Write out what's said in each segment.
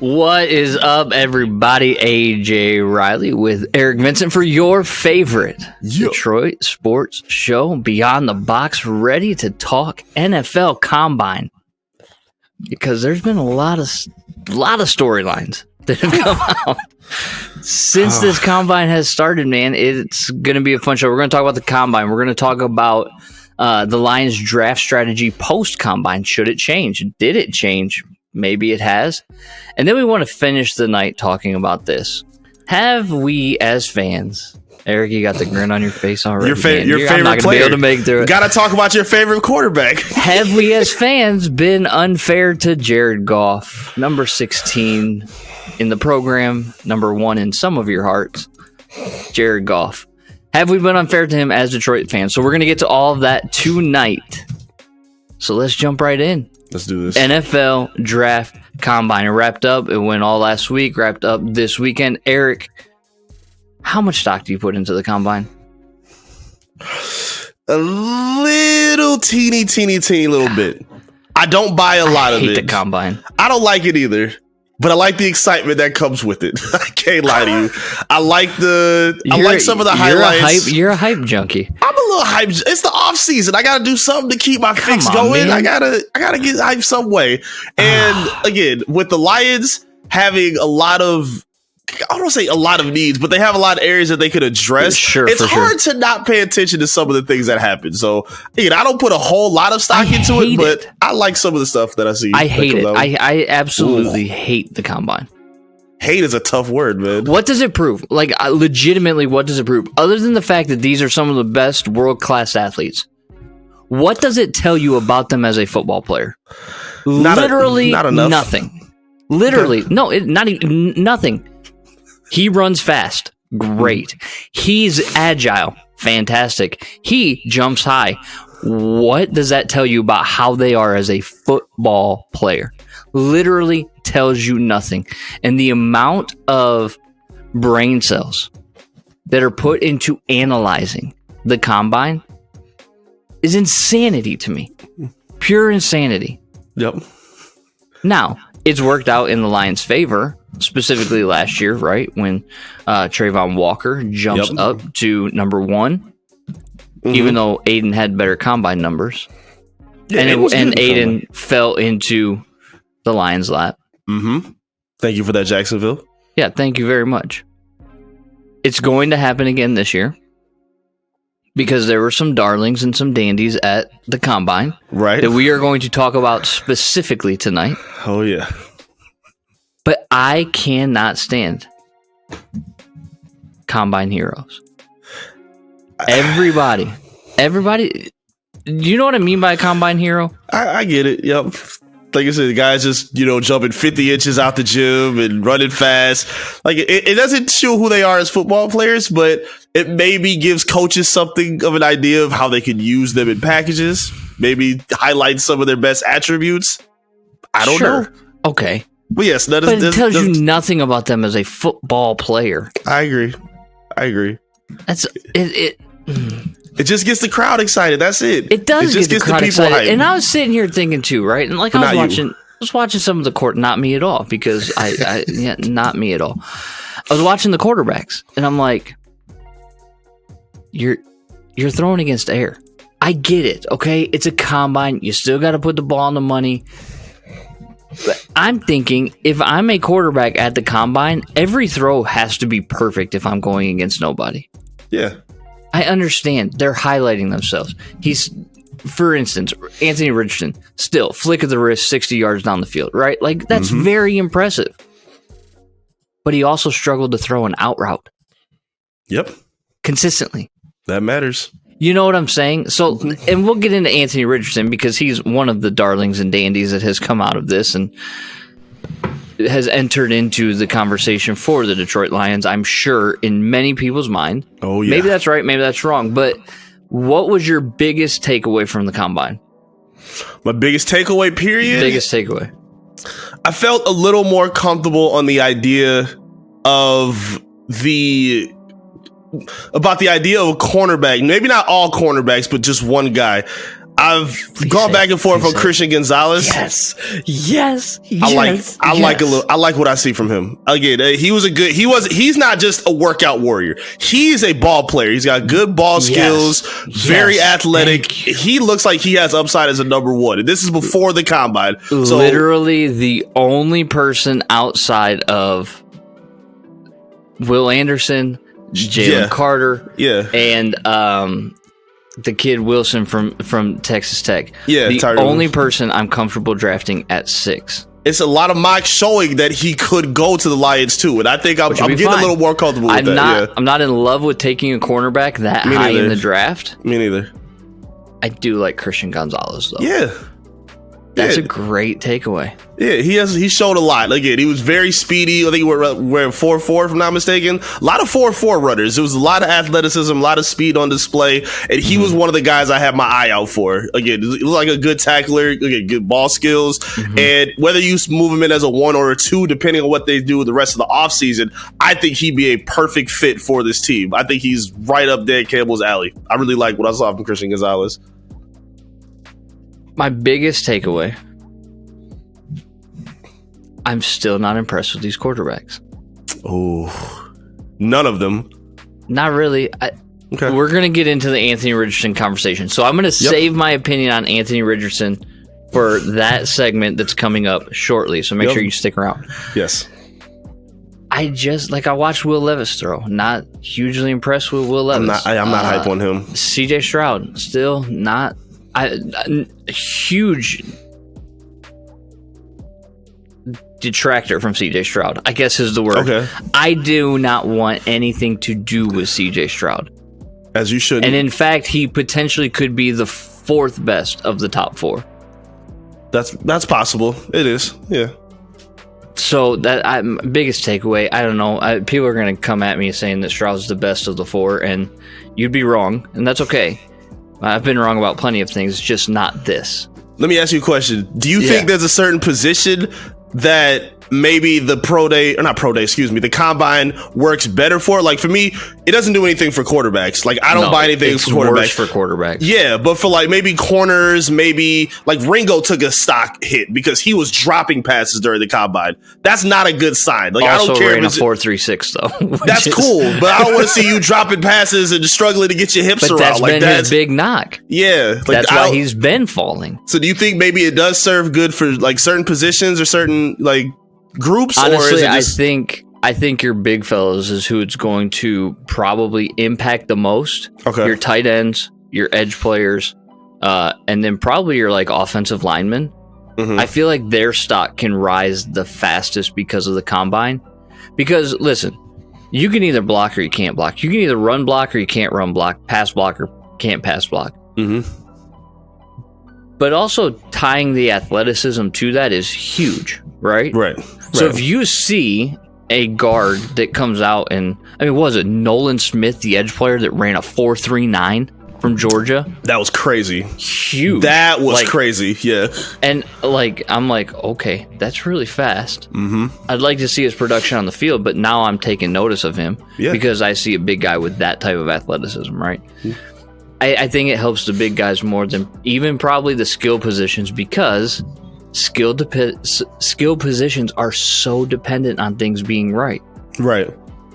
What is up, everybody? AJ Riley with Eric Vincent for your favorite Detroit sports show, Beyond the Box, ready to talk NFL Combine. Because there's been a lot of storylines that have come out since this Combine has started, man. It's going to be a fun show. We're going to talk about the Combine. We're going to talk about the Lions draft strategy post-Combine. Should it change? Did it change? Maybe it has. And then we want to finish the night talking about this. Have we as fans, Eric, you got the grin on your face already. Your favorite I'm not player. Be able to make through it. Got to talk about your favorite quarterback. Have we as fans been unfair to Jared Goff, number 16 in the program, number 1 in some of your hearts, Jared Goff? Have we been unfair to him as Detroit fans? So we're going to get to all of that tonight. So let's jump right in. Let's do this. NFL Draft Combine. It wrapped up. It went all last week, wrapped up this weekend. Eric, how much stock do you put into the Combine? A little teeny little bit. I don't buy a lot of it. I hate the Combine. I don't like it either. But I like the excitement that comes with it. I can't lie to you. I like some of the highlights. You're a hype junkie. I'm a little hype. It's the off season. I got to do something to keep my fix going. Man. I gotta get hyped some way. And again, with the Lions having a lot of, I don't say a lot of needs, but they have a lot of areas that they could address. It's hard to not pay attention to some of the things that happen. So, again, I don't put a whole lot of stock into it, but I like some of the stuff that I see. I hate it. I absolutely hate the Combine. Hate is a tough word, man. What does it prove? Like, legitimately, what does it prove? Other than the fact that these are some of the best world-class athletes, what does it tell you about them as a football player? Literally nothing. Literally. Not even nothing. He runs fast. Great. He's agile. Fantastic. He jumps high. What does that tell you about how they are as a football player? Literally tells you nothing. And the amount of brain cells that are put into analyzing the Combine is insanity to me. Pure insanity. Yep. Now, it's worked out in the Lions' favor, specifically last year, right? When Trayvon Walker jumps up to number 1, even though Aiden had better Combine numbers. Yeah, and Aiden fell into the Lions' lap. Thank you for that, Jacksonville. Yeah, thank you very much. It's going to happen again this year because there were some darlings and some dandies at the Combine, right? That we are going to talk about specifically tonight. Oh, yeah. But I cannot stand Combine heroes. Everybody, you know what I mean by a Combine hero? I get it. Yep. Like I said, the guys just, jumping 50 inches out the gym and running fast. Like, it doesn't show who they are as football players, but it maybe gives coaches something of an idea of how they can use them in packages. Maybe highlight some of their best attributes. I don't know. Okay. But yes, it tells you nothing about them as a football player. I agree. That's it. It just gets the crowd excited. That's it. It does just get the crowd excited. Hyped. And I was sitting here thinking too, right? And like I was watching some of the court, not me at all, because not me at all. I was watching the quarterbacks, and I'm like, you're throwing against air. I get it, okay? It's a Combine. You still got to put the ball on the money. But I'm thinking, if I'm a quarterback at the Combine, every throw has to be perfect if I'm going against nobody. Yeah. I understand. They're highlighting themselves. For instance, Anthony Richardson, still flick of the wrist, 60 yards down the field, right? Like, that's very impressive. But he also struggled to throw an out route. Yep. Consistently. That matters. You know what I'm saying? So, and we'll get into Anthony Richardson because he's one of the darlings and dandies that has come out of this and has entered into the conversation for the Detroit Lions, I'm sure, in many people's mind. Oh, yeah. Maybe that's right, maybe that's wrong. But what was your biggest takeaway from the Combine? My biggest takeaway, period? Biggest takeaway. I felt a little more comfortable on the idea of about the idea of a cornerback. Maybe not all cornerbacks, but just one guy. I've gone back and forth on Christian Gonzalez. Yes. I like what I see from him. Again, he's not just a workout warrior. He's a ball player. He's got good ball skills, very athletic. He looks like he has upside as a number one. And this is before the combine. So, literally the only person outside of Will Anderson, Jalen Carter, and the kid Wilson from Texas Tech. Yeah, the only person I'm comfortable drafting at 6. It's a lot of mocks showing that he could go to the Lions too, and I think I'm getting a little more comfortable with that. I'm not in love with taking a cornerback that high in the draft. Me neither. I do like Christian Gonzalez though. Yeah. That's a great takeaway. Yeah, he showed a lot. Again, he was very speedy. I think we're 4.4 if I'm not mistaken. A lot of 4.4 runners. There was a lot of athleticism, a lot of speed on display, and he was one of the guys I had my eye out for. Again, he looked like a good tackler, again, good ball skills, and whether you move him in as a 1 or a 2, depending on what they do the rest of the offseason, I think he'd be a perfect fit for this team. I think he's right up Dan Campbell's alley. I really like what I saw from Christian Gonzalez. My biggest takeaway, I'm still not impressed with these quarterbacks. Oh, none of them. Not really. We're going to get into the Anthony Richardson conversation. So I'm going to save my opinion on Anthony Richardson for that segment that's coming up shortly. So make sure you stick around. Yes. I watched Will Levis throw. Not hugely impressed with Will Levis. I'm not hype on him. CJ Stroud, still not. Huge detractor from CJ Stroud, I guess is the word. Okay. I do not want anything to do with CJ Stroud. As you should. And in fact, he potentially could be the 4th best of the top 4. That's possible. It is. Yeah. So biggest takeaway, I don't know. People are going to come at me saying that Stroud's the best of the 4, and you'd be wrong, and that's okay. I've been wrong about plenty of things, just not this. Let me ask you a question. Do you think there's a certain position that maybe the the combine works better for? Like for me, it doesn't do anything for quarterbacks. Like I don't buy anything for quarterbacks. For quarterbacks. Yeah, but for like maybe corners, maybe like Ringo took a stock hit because he was dropping passes during the combine. That's not a good sign. Like also I don't care. Ran a 4.36 though. That's cool, but I don't want to see you dropping passes and struggling to get your hips around. That's been his big knock. Yeah, like, that's why he's been falling. So do you think maybe it does serve good for like certain positions or certain like groups? Honestly, or is it just... I think your big fellas is who it's going to probably impact the most. Okay. Your tight ends, your edge players, and then probably your like offensive linemen. I feel like their stock can rise the fastest because of the combine. Because listen, you can either block or you can't block. You can either run block or you can't run block. Pass block or can't pass block. But also tying the athleticism to that is huge, right? Right. So if you see a guard that comes out and, I mean, what was it Nolan Smith, the edge player that ran a 4.39 from Georgia? That was crazy. Huge. That was crazy. Yeah. And like, I'm like, okay, that's really fast. I'd like to see his production on the field, but now I'm taking notice of him because I see a big guy with that type of athleticism, right? I think it helps the big guys more than even probably the skill positions because skill positions are so dependent on things being right. Right.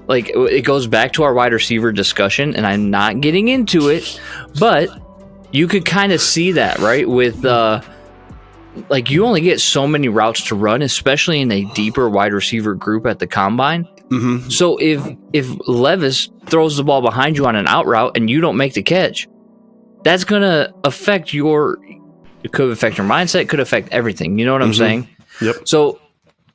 Like it goes back to our wide receiver discussion, and I'm not getting into it, but you could kind of see that, right? With like you only get so many routes to run, especially in a deeper wide receiver group at the combine. So if Levis throws the ball behind you on an out route and you don't make the catch, that's gonna affect it could affect your mindset, it could affect everything. You know what I'm saying? Yep. So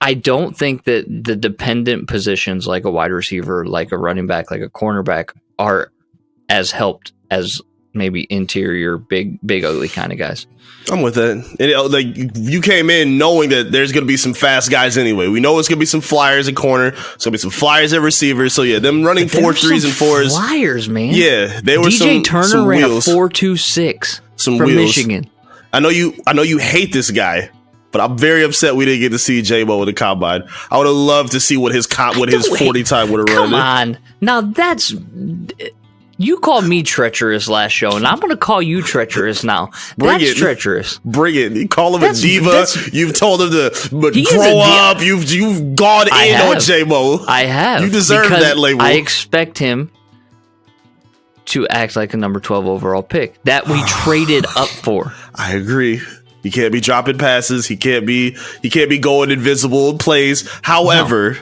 I don't think that the dependent positions like a wide receiver, like a running back, like a cornerback are as helped as maybe interior, big ugly kind of guys. I'm with that. And, like you came in knowing that there's going to be some fast guys anyway. We know it's going to be some flyers at corner. It's going to be some flyers at receivers. So yeah, them running 4.3s and 4s. Flyers, man. Yeah, they were DJ Turner some ran wheels. a 4.26 from wheels. Michigan. I know you hate this guy, but I'm very upset we didn't get to see J-Mo in the combine. I would have loved to see what his 40 time would have run. Come on. Now that's You called me treacherous last show, and I'm going to call you treacherous now. That's treacherous. Bring it. You call him a diva. You've told him to grow up. You've gone in on J-Mo. I have. You deserve that label. I expect him to act like a number 12 overall pick that we traded up for. I agree. He can't be dropping passes. He can't be going invisible in plays. However,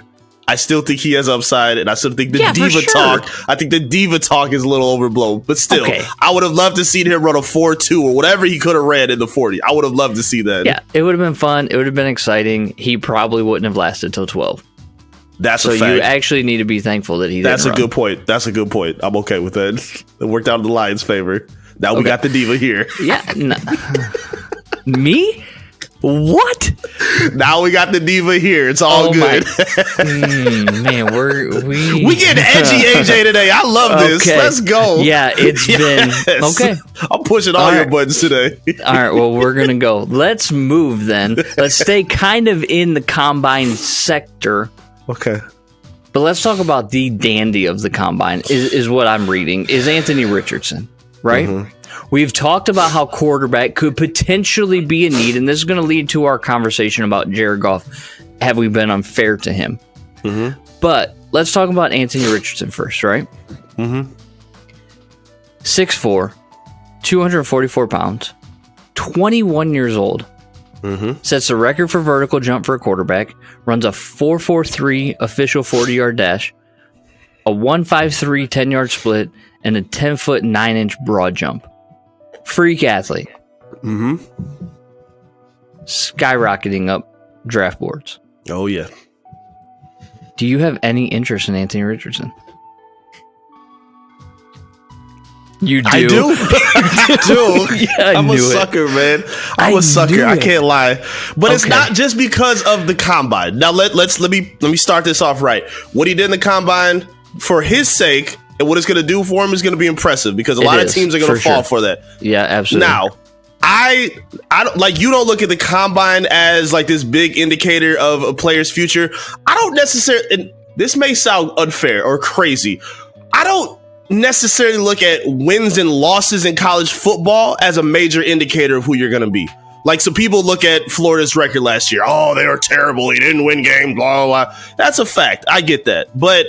I still think he has upside, and I still think the diva talk. I think the diva talk is a little overblown, but still, I would have loved to see him run a 4.2 or whatever he could have ran in the 40. I would have loved to see that. Yeah, it would have been fun. It would have been exciting. He probably wouldn't have lasted till 12. That's a fact. So you actually need to be thankful that he didn't That's a good point. That's a good point. I'm okay with that. It worked out in the Lions' favor. Now we got the diva here. Yeah. Me? What? Now we got the diva here. It's all good. Man, we getting edgy, AJ, today. I love this. Let's go. Yeah, it's been okay. I'm pushing all your buttons today. All right, well, we're gonna go. Let's move then. Let's stay kind of in the combine sector. Okay. But let's talk about the dandy of the combine, is what I'm reading, is Anthony Richardson, right? Mm-hmm. We've talked about how quarterback could potentially be a need, and this is going to lead to our conversation about Jared Goff. Have we been unfair to him? Mm-hmm. But let's talk about Anthony Richardson first, right? Mm-hmm. 6'4", 244 pounds, 21 years old. Mm-hmm. Sets the record for vertical jump for a quarterback, runs a 4.43 official 40-yard dash, a 1.53 10-yard split, and a 10-foot 9-inch broad jump. Freak athlete. Mm-hmm. Skyrocketing up draft boards. Oh, yeah. Do you have any interest in Anthony Richardson? You do. I do. I do. Yeah, I'm a sucker, man. I'm a sucker. I can't lie. But it's not just because of the combine. Now let me start this off right. What he did in the combine, for his sake, and what it's going to do for him is going to be impressive, because a lot of teams are going to fall for that. Yeah, absolutely. Now, I don't like, you don't look at the combine as like this big indicator of a player's future. I don't necessarily, and this may sound unfair or crazy, I don't necessarily look at wins and losses in college football as a major indicator of who you're going to be. Like, so people look at Florida's record last year. Oh, they were terrible. He didn't win games, blah, blah, blah. That's a fact. I get that. But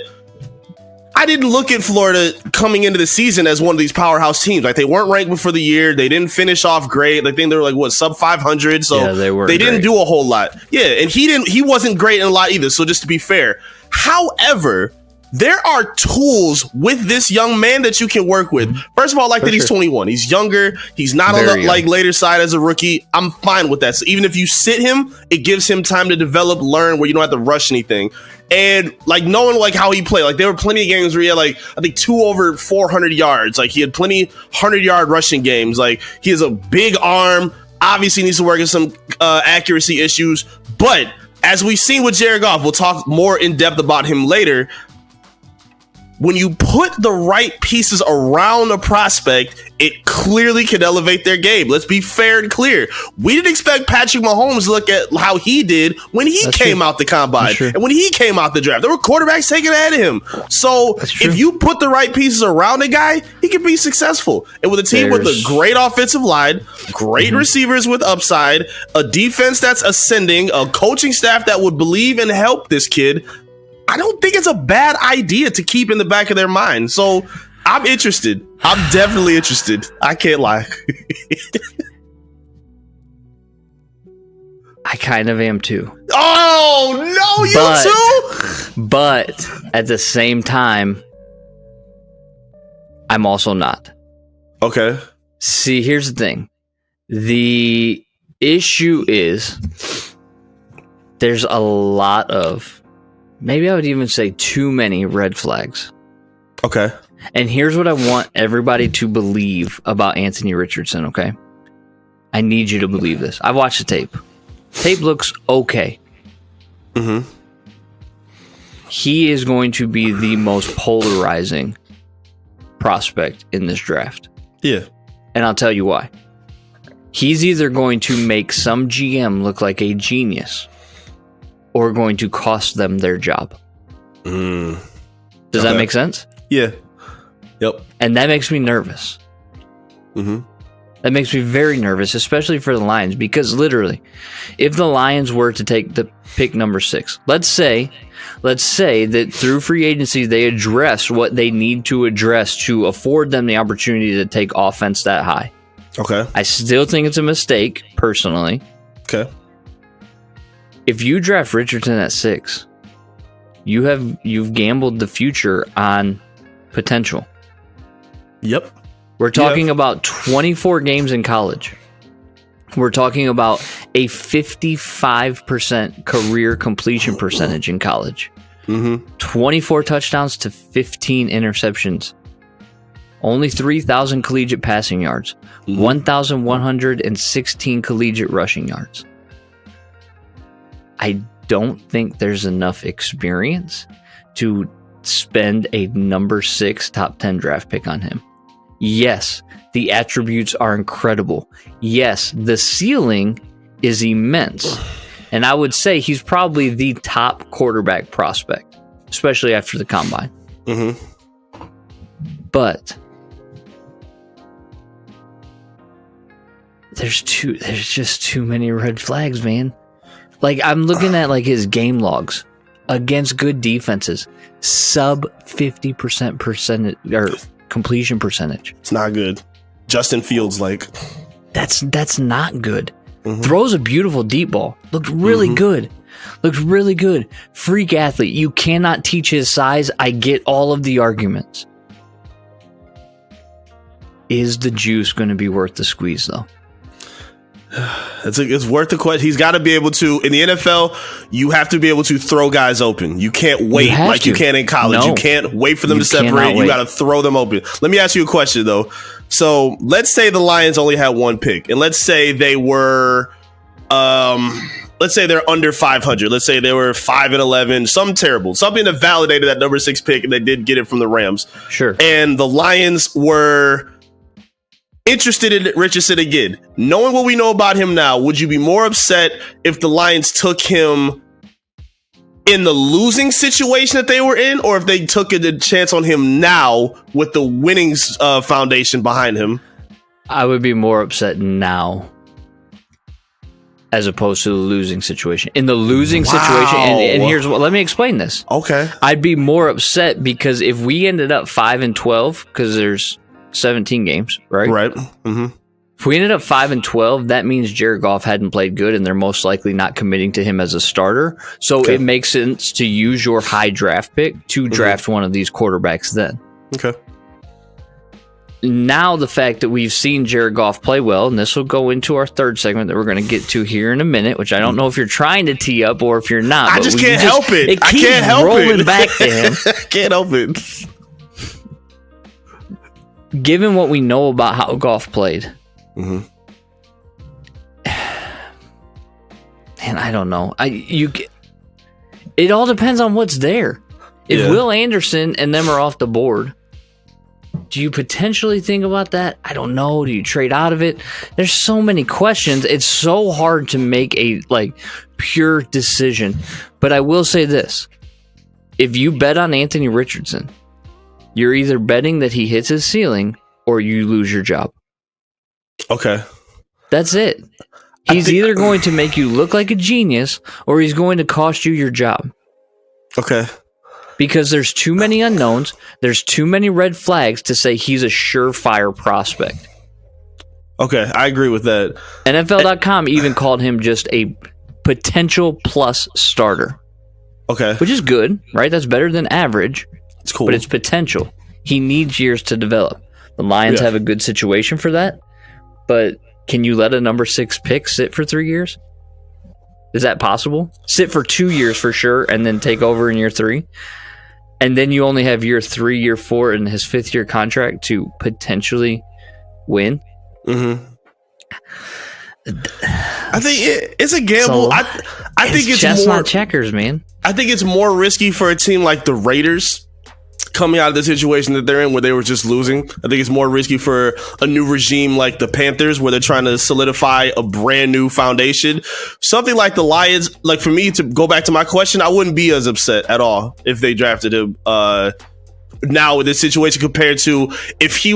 I didn't look at Florida coming into the season as one of these powerhouse teams. Like, they weren't ranked before the year. They didn't finish off great. I think they were like, what, sub 500. So yeah, they didn't do a whole lot. Yeah. And he wasn't great in a lot either. So just to be fair, however, there are tools with this young man that you can work with. First of all, that he's 21. He's younger. He's not on the later side as a rookie. I'm fine with that. So even if you sit him, it gives him time to develop, learn, where you don't have to rush anything. And knowing how he played, there were plenty of games where he had I think 2 over 400 yards. He had plenty 100-yard rushing games. He has a big arm. Obviously needs to work on some accuracy issues. But as we've seen with Jared Goff, we'll talk more in depth about him later. When you put the right pieces around a prospect, it clearly can elevate their game. Let's be fair and clear. We didn't expect Patrick Mahomes to look at how he did when he came out the combine and when he came out the draft. There were quarterbacks taking ahead of him. So if you put the right pieces around a guy, he can be successful. And with a team with a great offensive line, great receivers with upside, a defense that's ascending, a coaching staff that would believe and help this kid, I don't think it's a bad idea to keep in the back of their mind. So I'm interested. I'm definitely interested. I can't lie. I kind of am too. Oh, no, you too? But at the same time, I'm also not. Okay. See, here's the thing. The issue is there's a lot of, maybe I would even say too many red flags. Okay. And here's what I want everybody to believe about Anthony Richardson, okay? I need you to believe this. I've watched the tape. Tape looks okay. Mm-hmm. He is going to be the most polarizing prospect in this draft. Yeah. And I'll tell you why. He's either going to make some GM look like a genius or going to cost them their job. Does that make sense? Yeah. Yep. And that makes me nervous. Mm-hmm. That makes me very nervous, especially for the Lions, because literally, if the Lions were to take the pick number 6, let's say that through free agency they address what they need to address to afford them the opportunity to take offense that high. Okay. I still think it's a mistake, personally. Okay. If you draft Richardson at 6, you've gambled the future on potential. Yep. We're talking about 24 games in college. We're talking about a 55% career completion percentage in college. 24 touchdowns to 15 interceptions. Only 3,000 collegiate passing yards. 1,116 collegiate rushing yards. I don't think there's enough experience to spend a number 6 top 10 draft pick on him. Yes, the attributes are incredible. Yes, the ceiling is immense. And I would say he's probably the top quarterback prospect, especially after the combine. But there's just too many red flags, man. Like, I'm looking at like his game logs against good defenses, sub 50% percentage or completion percentage. It's not good. Justin Fields, like, that's not good. Throws a beautiful deep ball. Looks really good. Looks really good. Freak athlete. You cannot teach his size. I get all of the arguments. Is the juice going to be worth the squeeze, though? It's worth the question. He's got to be able to, in the NFL, you have to be able to throw guys open. You can't wait like you can in college. No. You can't wait for them to separate. You got to throw them open. Let me ask you a question, though. So let's say the Lions only had one pick, and let's say they were, let's say they're under 500. Let's say they were 5-11, something terrible, something that validated that number 6 pick, and they did get it from the Rams. Sure. And the Lions were interested in Richardson again. Knowing what we know about him now, would you be more upset if the Lions took him in the losing situation that they were in, or if they took a chance on him now with the winning foundation behind him? I would be more upset now as opposed to the losing situation. In the losing situation, and here's what, let me explain this. Okay. I'd be more upset because if we ended up 5-12, because there's 17 games, right? Right. If we ended up 5-12, that means Jared Goff hadn't played good, and they're most likely not committing to him as a starter. So it makes sense to use your high draft pick to draft one of these quarterbacks then. Okay. Now the fact that we've seen Jared Goff play well, and this will go into our third segment that we're going to get to here in a minute, which I don't know if you're trying to tee up or if you're not. I just can't help it. I can't help rolling back to him. Can't help it. Given what we know about how Goff played, and I don't know. It all depends on what's there. If Will Anderson and them are off the board, do you potentially think about that? I don't know. Do you trade out of it? There's so many questions. It's so hard to make a pure decision. But I will say this. If you bet on Anthony Richardson, you're either betting that he hits his ceiling or you lose your job. Okay. That's it. He's either going to make you look like a genius or he's going to cost you your job. Okay. Because there's too many unknowns. There's too many red flags to say he's a surefire prospect. Okay, I agree with that. NFL.com even called him just a potential plus starter. Okay. Which is good, right? That's better than average. It's cool. But it's potential. He needs years to develop. The Lions have a good situation for that. But can you let a number 6 pick sit for 3 years? Is that possible? Sit for 2 years for sure and then take over in year 3? And then you only have year 3, year 4, and his 5th year contract to potentially win? I think it's a gamble. I think it's chestnut more checkers, man. I think it's more risky for a team like the Raiders coming out of the situation that they're in where they were just losing. I think it's more risky for a new regime like the Panthers where they're trying to solidify a brand new foundation. Something like the Lions, like for me to go back to my question, I wouldn't be as upset at all if they drafted him now in this situation compared to if he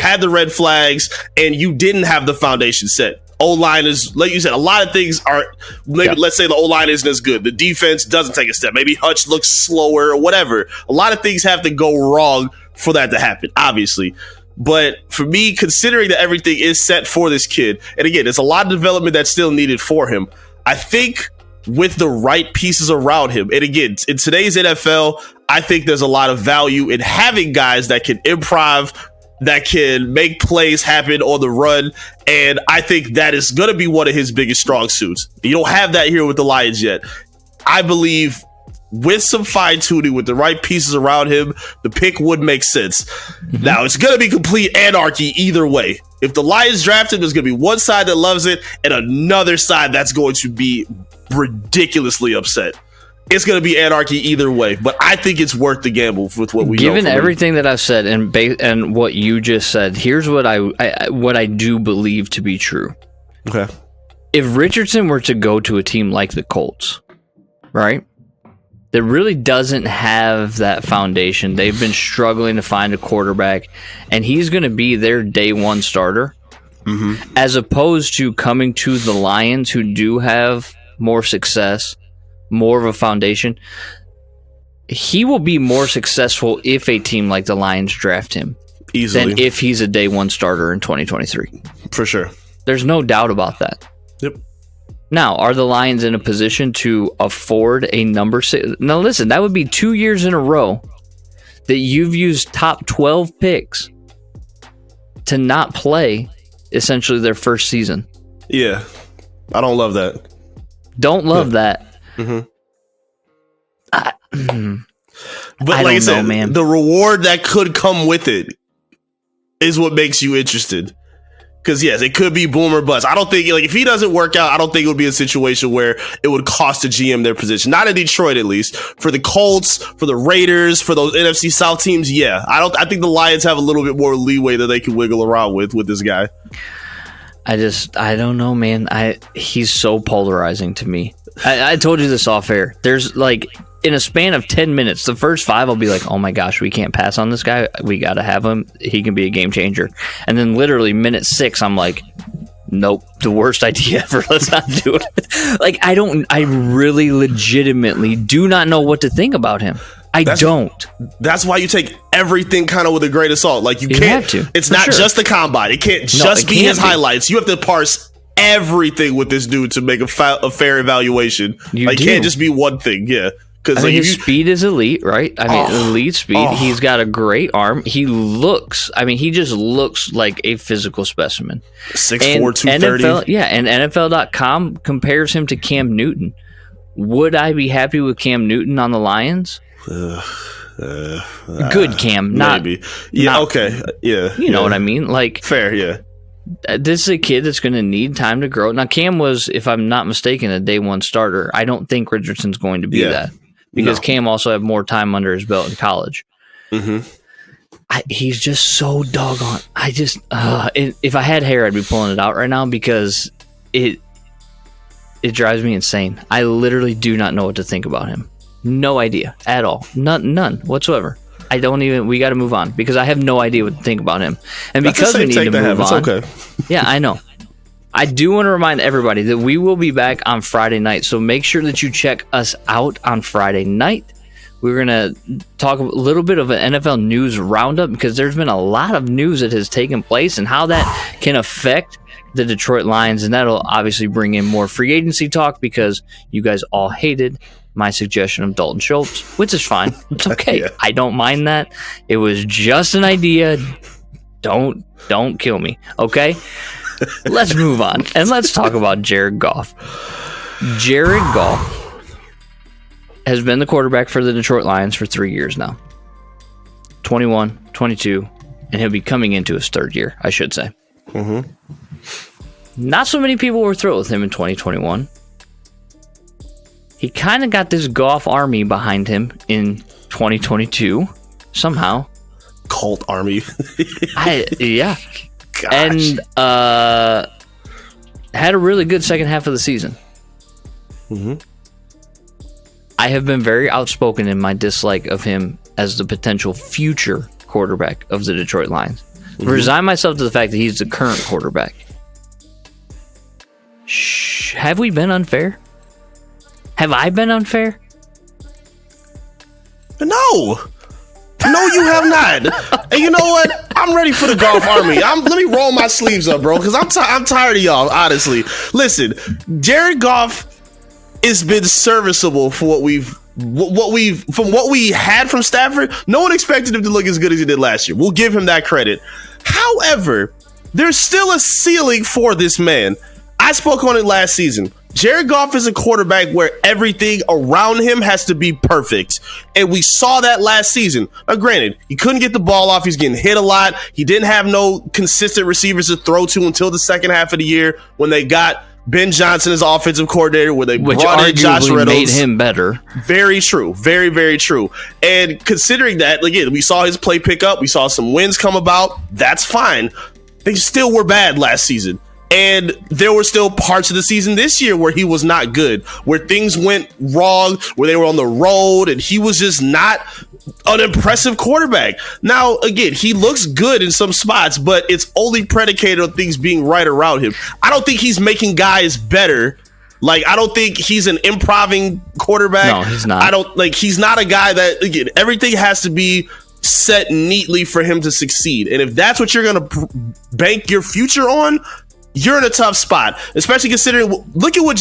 had the red flags and you didn't have the foundation set. O-line is, like you said, a lot of things are, maybe let's say the O-line isn't as good. The defense doesn't take a step. Maybe Hutch looks slower or whatever. A lot of things have to go wrong for that to happen, obviously. But for me, considering that everything is set for this kid, and again, there's a lot of development that's still needed for him, I think with the right pieces around him, and again, in today's NFL, I think there's a lot of value in having guys that can improv, that can make plays happen on the run, and I think that is going to be one of his biggest strong suits. You don't have that here with the Lions yet. I believe with some fine-tuning, with the right pieces around him, the pick would make sense. Now, it's going to be complete anarchy either way. If the Lions draft him, there's going to be one side that loves it and another side that's going to be ridiculously upset. It's going to be anarchy either way, but I think it's worth the gamble with what we know. Given everything that I've said and what you just said, here's what I do believe to be true. Okay. If Richardson were to go to a team like the Colts, right, that really doesn't have that foundation, they've been struggling to find a quarterback, and he's going to be their day one starter, as opposed to coming to the Lions, who do have more success, more of a foundation, he will be more successful if a team like the Lions draft him easily than if he's a day one starter in 2023. For sure. There's no doubt about that. Yep. Now, are the Lions in a position to afford a number 6? Now, listen, that would be 2 years in a row that you've used top 12 picks to not play essentially their first season. Yeah. I don't love that. Don't love that. But I like I said, know, man. The reward that could come with it is what makes you interested. Because yes, it could be boom or bust. I don't think, like, if he doesn't work out, I don't think it would be a situation where it would cost the GM their position. Not in Detroit, at least. For the Colts, for the Raiders, for those NFC South teams, yeah. I think the Lions have a little bit more leeway that they can wiggle around with this guy. I don't know, man. He's so polarizing to me. I told you this off air. There's like, in a span of 10 minutes, the first 5 I'll be like, oh my gosh, we can't pass on this guy. We got to have him. He can be a game changer. And then literally minute 6, I'm like, nope, the worst idea ever. Let's not do it. Like, I really legitimately do not know what to think about him. Don't. That's why you take everything kind of with a grain of salt. Like, you can't. Have to. It's not just the combine. It can't just be his highlights. You have to parse everything with this dude to make a fair evaluation. It can't just be one thing. Yeah. Because his speed is elite, right? I mean, elite speed. He's got a great arm. He just looks like a physical specimen. 6'4", 230. And NFL.com compares him to Cam Newton. Would I be happy with Cam Newton on the Lions? Good Cam, maybe. Okay. Yeah. You know what I mean? Like, fair, yeah. This is a kid that's going to need time to grow. Now, Cam was, if I'm not mistaken, a day one starter. I don't think Richardson's going to be that. Because Cam also had more time under his belt in college. He's just so doggone. If I had hair, I'd be pulling it out right now because it drives me insane. I literally do not know what to think about him. No idea at all. None whatsoever. We got to move on because I have no idea what to think about him. And because we need to move on. It's okay. Yeah, I know. I do want to remind everybody that we will be back on Friday night, so make sure that you check us out on Friday night. We're going to talk a little bit of an NFL news roundup because there's been a lot of news that has taken place and how that can affect the Detroit Lions, and that'll obviously bring in more free agency talk because you guys all hated my suggestion of Dalton Schultz, which is fine. It's okay. Yeah. I don't mind that. It was just an idea. Don't kill me, okay? Let's move on, and let's talk about Jared Goff. Jared Goff has been the quarterback for the Detroit Lions for 3 years now. 21, 22, and he'll be coming into his 3rd year, I should say. Not so many people were thrilled with him in 2021. He kind of got this Goff army behind him in 2022, somehow. Cult army. Yeah. Gosh. And had a really good second half of the season. I have been very outspoken in my dislike of him as the potential future quarterback of the Detroit Lions. Resign myself to the fact that he's the current quarterback. Have we been unfair? Have I been unfair? No, you have not. And you know what? I'm ready for the Goff army. Let me roll my sleeves up, bro, because I'm tired of y'all. Honestly, listen, Jared Goff has been serviceable for what we had from Stafford. No one expected him to look as good as he did last year. We'll give him that credit. However, there's still a ceiling for this man. I spoke on it last season. Jared Goff is a quarterback where everything around him has to be perfect. And we saw that last season. Now, granted, he couldn't get the ball off. He's getting hit a lot. He didn't have no consistent receivers to throw to until the second half of the year when they got Ben Johnson as offensive coordinator, where they brought in Josh Reynolds. Made him better. Very true. Very, very true. And considering that, again, we saw his play pick up. We saw some wins come about. That's fine. They still were bad last season. And there were still parts of the season this year where he was not good, where things went wrong, where they were on the road, and he was just not an impressive quarterback. Now, again, he looks good in some spots, but it's only predicated on things being right around him. I don't think he's making guys better. Like, I don't think he's an improving quarterback. No, he's not. He's not a guy that, again, everything has to be set neatly for him to succeed. And if that's what you're going to bank your future on, you're in a tough spot, especially considering, look at what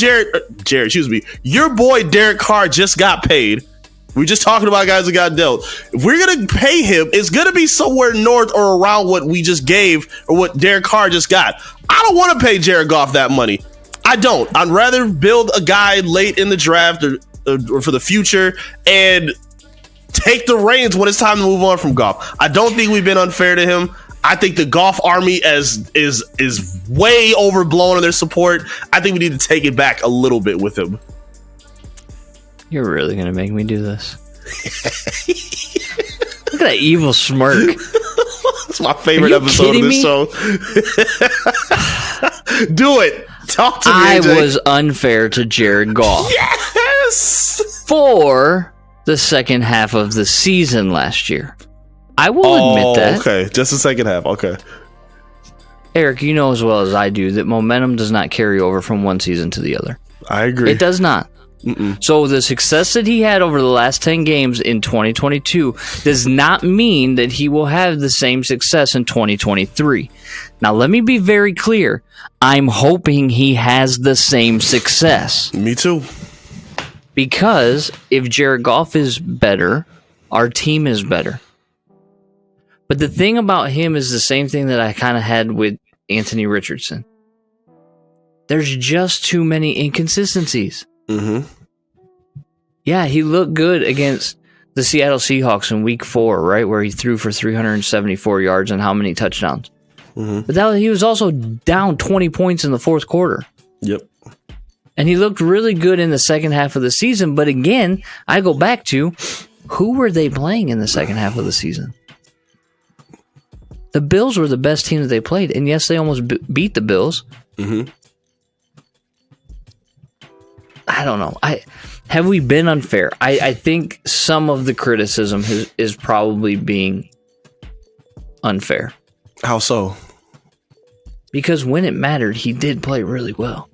your boy Derek Carr just got paid. We're just talking about guys that got dealt. If we're going to pay him, it's going to be somewhere north or around what we just gave or what Derek Carr just got. I don't want to pay Jared Goff that money. I don't. I'd rather build a guy late in the draft or for the future and take the reins when it's time to move on from Goff. I don't think we've been unfair to him. I think the Goff army is way overblown in their support. I think we need to take it back a little bit with him. You're really going to make me do this? Look at that evil smirk. It's my favorite episode of this show. Do it. Talk to me, AJ. I was unfair to Jared Goff. Yes! For the second half of the season last year. I will admit that. Okay, just the second half. Okay. Eric, you know as well as I do that momentum does not carry over from one season to the other. I agree. It does not. So the success that he had over the last 10 games in 2022 does not mean that he will have the same success in 2023. Now, let me be very clear. I'm hoping he has the same success. Me too. Because if Jared Goff is better, our team is better. But the thing about him is the same thing that I kind of had with Anthony Richardson. There's just too many inconsistencies. Mm-hmm. Yeah, he looked good against the Seattle Seahawks in week 4, right? Where he threw for 374 yards and how many touchdowns. Mm-hmm. But he was also down 20 points in the fourth quarter. Yep. And he looked really good in the second half of the season. But again, I go back to, who were they playing in the second half of the season? The Bills were the best team that they played. And yes, they almost beat the Bills. Mm-hmm. I don't know. Have we been unfair? I think some of the criticism is probably being unfair. How so? Because when it mattered, he did play really well.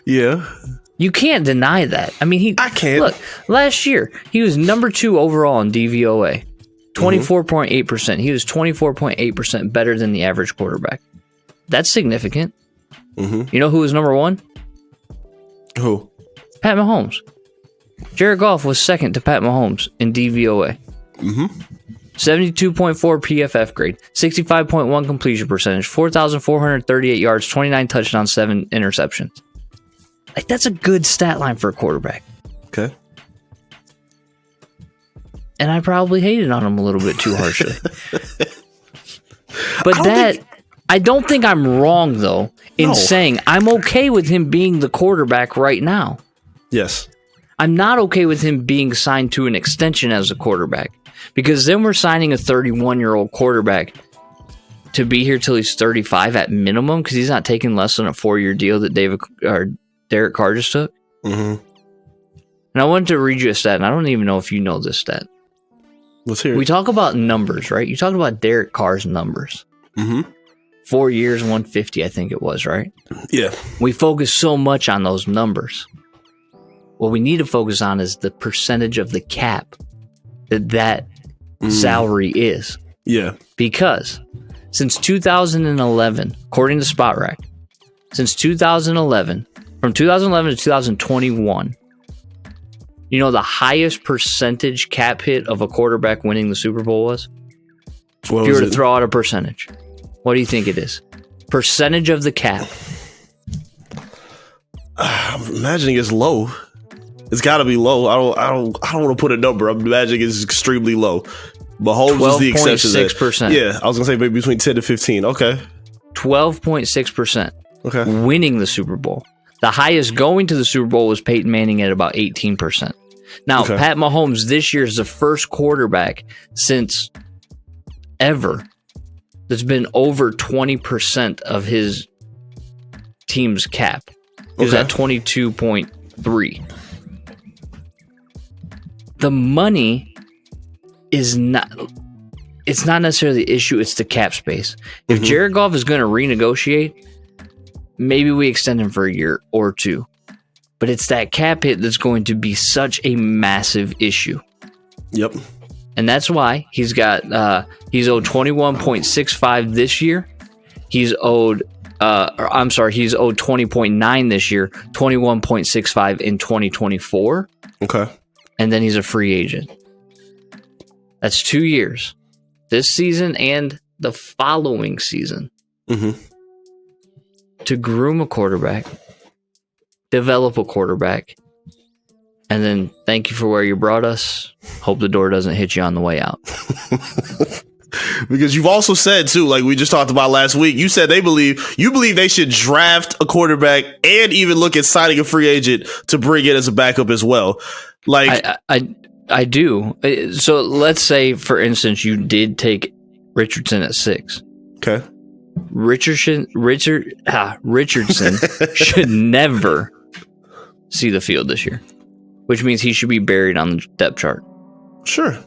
Yeah. You can't deny that. I mean, I can't. Look, last year, he was number 2 overall in DVOA. 24.8%. He was 24.8% better than the average quarterback. That's significant. Mm-hmm. You know who was number 1? Who? Pat Mahomes. Jared Goff was second to Pat Mahomes in DVOA. Mm-hmm. 72.4 PFF grade, 65.1 completion percentage, 4,438 yards, 29 touchdowns, 7 interceptions. Like, that's a good stat line for a quarterback. Okay. And I probably hated on him a little bit too harshly. But I don't think I'm wrong, though, in saying I'm okay with him being the quarterback right now. Yes. I'm not okay with him being signed to an extension as a quarterback, because then we're signing a 31-year-old quarterback to be here till he's 35 at minimum, because he's not taking less than a 4-year deal that Derek Carr just took. Mm-hmm. And I wanted to read you a stat, and I don't even know if you know this stat. Let's hear it. We talk about numbers, right? You talk about Derek Carr's numbers. Mm-hmm. 4 years, 150, I think it was, right? Yeah. We focus so much on those numbers. What we need to focus on is the percentage of the cap that salary is. Yeah. Because since 2011, according to SpotRack, since 2011, from 2011 to 2021, you know the highest percentage cap hit of a quarterback winning the Super Bowl was? If you were to throw out a percentage, what do you think it is? Percentage of the cap. I'm imagining it's low. It's got to be low. I don't want to put a number. I'm imagining it's extremely low. Mahomes is the exception. 12.6%. Yeah, I was gonna say maybe between 10 to 15. Okay. 12.6%. Okay. Winning the Super Bowl. The highest going to the Super Bowl was Peyton Manning at about 18%. Now, Pat Mahomes this year is the first quarterback since ever that's been over 20% of his team's cap. He was at 22.3. The money is not... It's not necessarily the issue, it's the cap space. If Jared Goff is going to renegotiate, maybe we extend him for a year or two. But it's that cap hit that's going to be such a massive issue. Yep. And that's why he's owed 21.65 this year. He's owed 20.9 this year, 21.65 in 2024. Okay. And then he's a free agent. That's 2 years. This season and the following season. To groom a quarterback, develop a quarterback, and then thank you for where you brought us. Hope the door doesn't hit you on the way out. Because you've also said too, like we just talked about last week, you said you believe they should draft a quarterback and even look at signing a free agent to bring it as a backup as well. Like I do. So let's say, for instance, you did take Richardson at 6. Okay. Richardson should never see the field this year, which means he should be buried on the depth chart. Sure.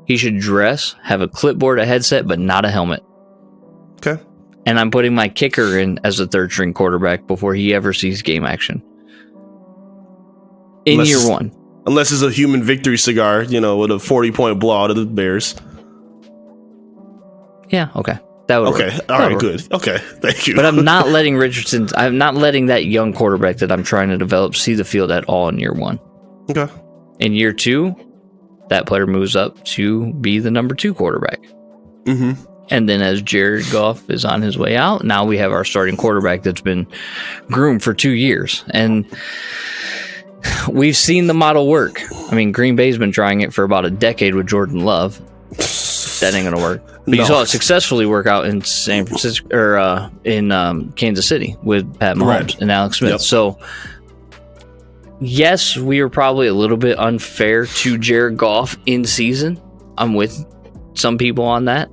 He should dress, have a clipboard, a headset, but not a helmet. Okay. And I'm putting my kicker in as a third string quarterback before he ever sees game action. In year one. Unless it's a human victory cigar, with a 40-point blowout of the Bears. Yeah, okay. That would okay. work. All right, good. Okay, thank you. But I'm not letting that young quarterback that I'm trying to develop see the field at all in year one. Okay. In year two, that player moves up to be the number 2 quarterback. And then as Jared Goff is on his way out, now we have our starting quarterback that's been groomed for 2 years. And we've seen the model work. I mean, Green Bay's been trying it for about a decade with Jordan Love. That ain't gonna work. But you saw it successfully work out in San Francisco or in Kansas City with Pat Mahomes and Alex Smith. Yep. So, yes, we were probably a little bit unfair to Jared Goff in season. I'm with some people on that.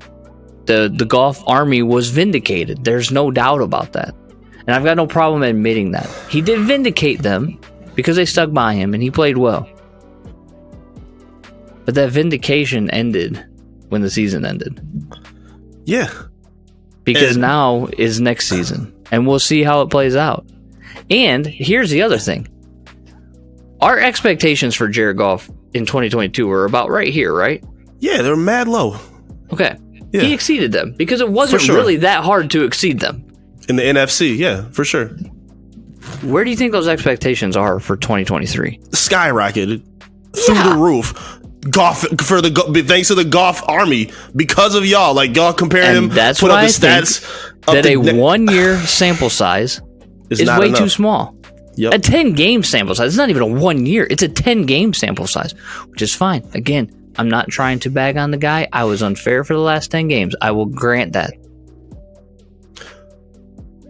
The Goff army was vindicated. There's no doubt about that, and I've got no problem admitting that he did vindicate them because they stuck by him and he played well. But that vindication ended when the season ended. Yeah. Because now is next season. And we'll see how it plays out. And here's the other thing. Our expectations for Jared Goff in 2022 were about right here, right? Yeah, they're mad low. Okay. Yeah. He exceeded them because it wasn't really that hard to exceed them. In the NFC, yeah, for sure. Where do you think those expectations are for 2023? Skyrocketed through the roof. Goff thanks to the Goff army because of y'all. Like y'all comparing him, that's put why up the stats. That a 1 year sample size is way too small. Yep. A 10-game sample size. It's not even a 1 year. It's a 10-game sample size, which is fine. Again, I'm not trying to bag on the guy. I was unfair for the last 10 games. I will grant that.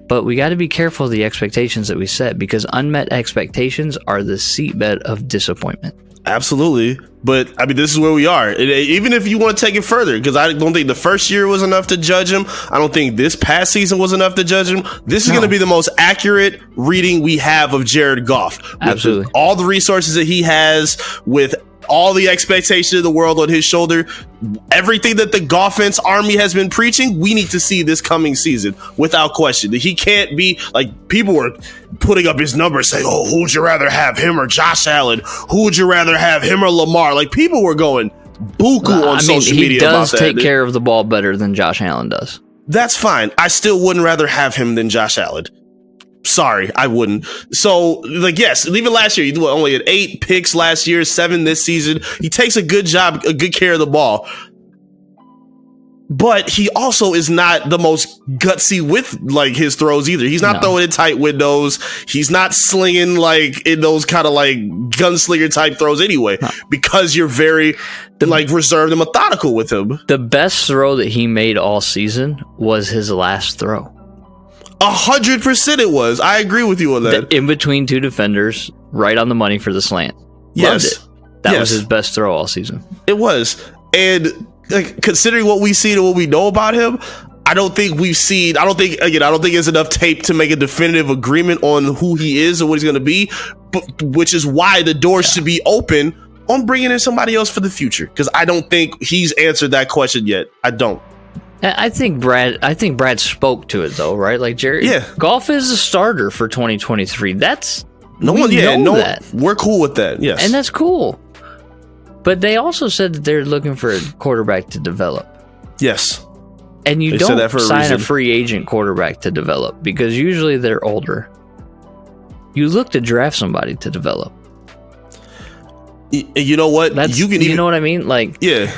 But we got to be careful of the expectations that we set because unmet expectations are the seatbed of disappointment. Absolutely. But I mean, this is where we are. Even if you want to take it further, because I don't think the first year was enough to judge him. I don't think this past season was enough to judge him. This is going to be the most accurate reading we have of Jared Goff. Absolutely. With all the resources that he has, with all the expectation of the world on his shoulder, everything that the Goffense army has been preaching, we need to see this coming season without question. He can't be like, people were putting up his numbers saying, oh, who would you rather have, him or Josh Allen? Who would you rather have, him or Lamar? Like, people were going buku on social media about that. He does take care of the ball better than Josh Allen does. That's fine. I still wouldn't rather have him than Josh Allen. Sorry, I wouldn't. So, like, yes, even last year, he only had 8 picks last year, 7 this season. He takes a good care of the ball. But he also is not the most gutsy with, like, his throws either. He's not throwing in tight windows. He's not slinging, like, in those kind of, like, gunslinger type throws anyway, because you're very, reserved and methodical with him. The best throw that he made all season was his last throw. 100% it was. I agree with you on that. In between two defenders, right on the money for the slant. Loved it. That was his best throw all season. It was. And considering what we see and what we know about him, I don't think it's enough tape to make a definitive agreement on who he is or what he's going to be, which is why the door should be open on bringing in somebody else for the future. Because I don't think he's answered that question yet. I don't. I think Brad spoke to it though, right? Like Jared, Goff is a starter for 2023. That. We're cool with that. Yes, and that's cool. But they also said that they're looking for a quarterback to develop. Yes, and you don't sign a free agent quarterback to develop because usually they're older. You look to draft somebody to develop. You know what? You know what I mean? Like, yeah.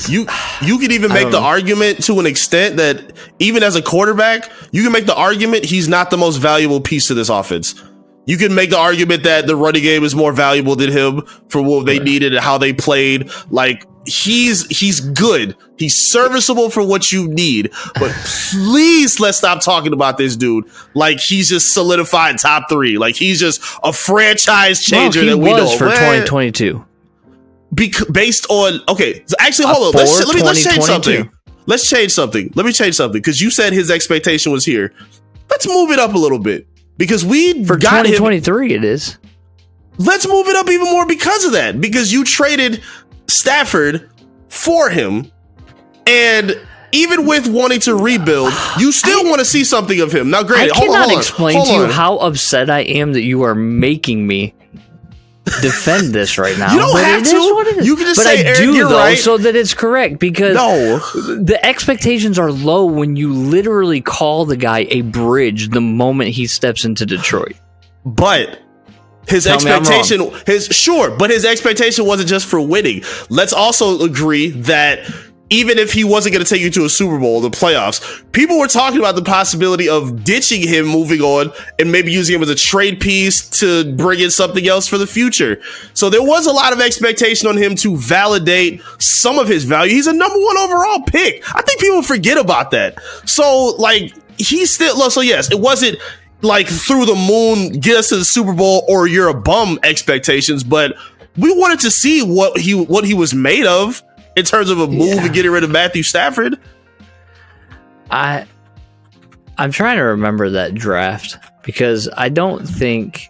You could even make the argument to an extent that even as a quarterback, you can make the argument he's not the most valuable piece to this offense. You can make the argument that the running game is more valuable than him for what they needed and how they played. Like, he's good. He's serviceable for what you need. But please, let's stop talking about this dude like he's just solidified top 3. Like he's just a franchise changer that we know for 2022. Based on actually hold on, let's change something. Let me change something because you said his expectation was here. Let's move it up a little bit because for 2023 it is. Let's move it up even more because of that, because you traded Stafford for him, and even with wanting to rebuild, you still want to see something of him. Now, granted, I cannot explain to you how upset I am that you are making me defend this right now. You don't have to. You can just say, I do, though, right, so that it's correct, because the expectations are low when you literally call the guy a bridge the moment he steps into Detroit. But his expectation wasn't just for winning. Let's also agree that even if he wasn't going to take you to a Super Bowl, the playoffs, people were talking about the possibility of ditching him, moving on, and maybe using him as a trade piece to bring in something else for the future. So there was a lot of expectation on him to validate some of his value. He's a number 1 overall pick. I think people forget about that. So, like, he's still, so yes, it wasn't like through the moon, get us to the Super Bowl or you're a bum expectations, but we wanted to see what he was made of in terms of a move and getting rid of Matthew Stafford. I'm trying to remember that draft because I don't think,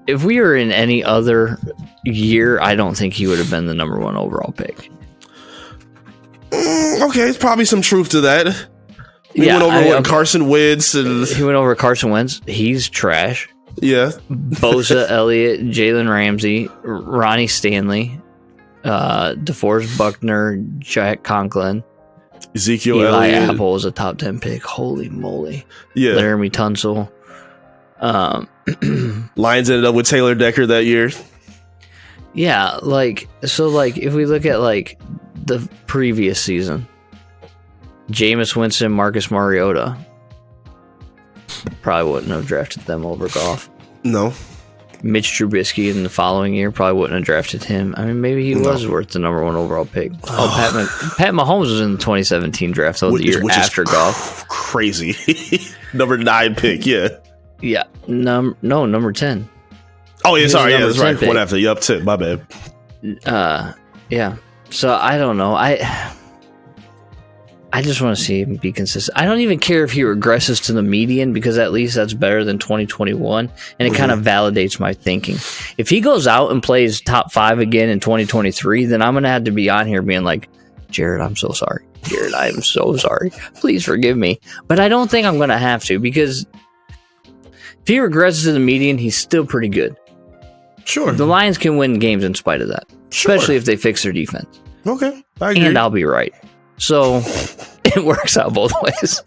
if we were in any other year, I don't think he would have been the number 1 overall pick. Okay, there's probably some truth to that. He went over Carson Wentz. He went over Carson Wentz. He's trash. Yeah. Bosa, Elliott, Jalen Ramsey, Ronnie Stanley, DeForest Buckner, Jack Conklin, Ezekiel Eli Elliott. Apple was a top 10 pick. Holy moly. Yeah. Laramie Tunsil. Lions ended up with Taylor Decker that year. Yeah, if we look at the previous season, Jameis Winston, Marcus Mariota, probably wouldn't have drafted them over Goff. No. Mitch Trubisky in the following year probably wouldn't have drafted him. I mean, maybe he was worth the number 1 overall pick. Pat Mahomes was in the 2017 draft, so the year after Goff. Crazy. Number 9 pick, yeah. Yeah. Number 10. Oh yeah, sorry, yeah, that's right. One after you up 10. My bad. Yeah. So I don't know. I just want to see him be consistent. I don't even care if he regresses to the median because at least that's better than 2021, and it kind of validates my thinking. If he goes out and plays top 5 again in 2023, then I'm gonna have to be on here being like, Jared, I'm so sorry. Jared, I am so sorry. Please forgive me. But I don't think I'm gonna have to because if he regresses to the median, he's still pretty good. Sure. The Lions can win games in spite of that, especially if they fix their defense. Okay, I agree. And I'll be right. So it works out both ways.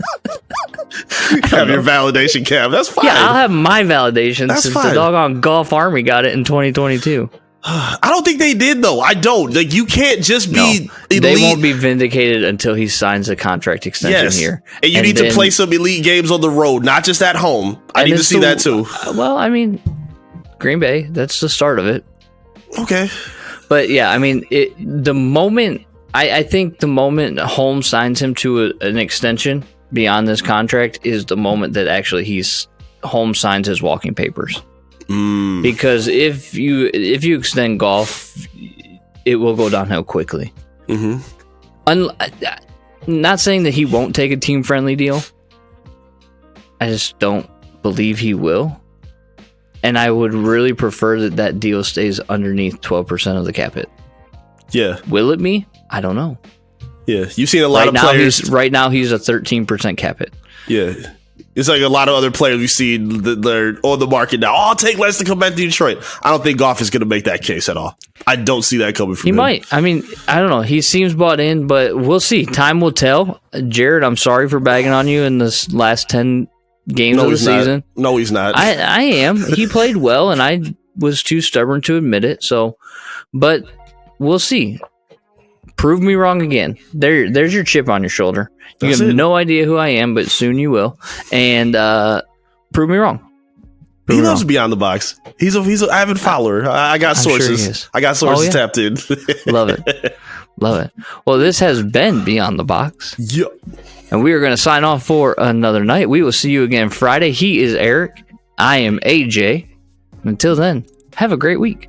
Have your validation, Cam. That's fine. Yeah, I'll have my validation since the doggone Golf Army got it in 2022. I don't think they did, though. I don't. Like, you can't just be elite. They won't be vindicated until he signs a contract extension here. And you need to play some elite games on the road, not just at home. I need to see that, too. Well, I mean, Green Bay, that's the start of it. Okay. But, yeah, I mean, the moment... I think the moment Holmes signs him to an extension beyond this contract is the moment that actually Holmes signs his walking papers. Because if you extend Goff, it will go downhill quickly. Not saying that he won't take a team-friendly deal. I just don't believe he will. And I would really prefer that deal stays underneath 12% of the cap hit. Yeah. Will it be? I don't know. Yeah, you've seen a lot of players. Right now, he's a 13% cap hit. Yeah. It's like a lot of other players we've seen that they're on the market now. Oh, I'll take less to come back to Detroit. I don't think Goff is going to make that case at all. I don't see that coming from him. He might. I mean, I don't know. He seems bought in, but we'll see. Time will tell. Jared, I'm sorry for bagging on you in this last 10 games of the season. No, he's not. I am. He played well, and I was too stubborn to admit it. But we'll see. Prove me wrong again. There's your chip on your shoulder. You have no idea who I am, but soon you will. And prove me wrong. He loves Beyond the Box. He's an avid follower. I got sources. Sure I got sources tapped in. Love it. Love it. Well, this has been Beyond the Box. Yep. And we are going to sign off for another night. We will see you again Friday. He is Eric. I am AJ. Until then, have a great week.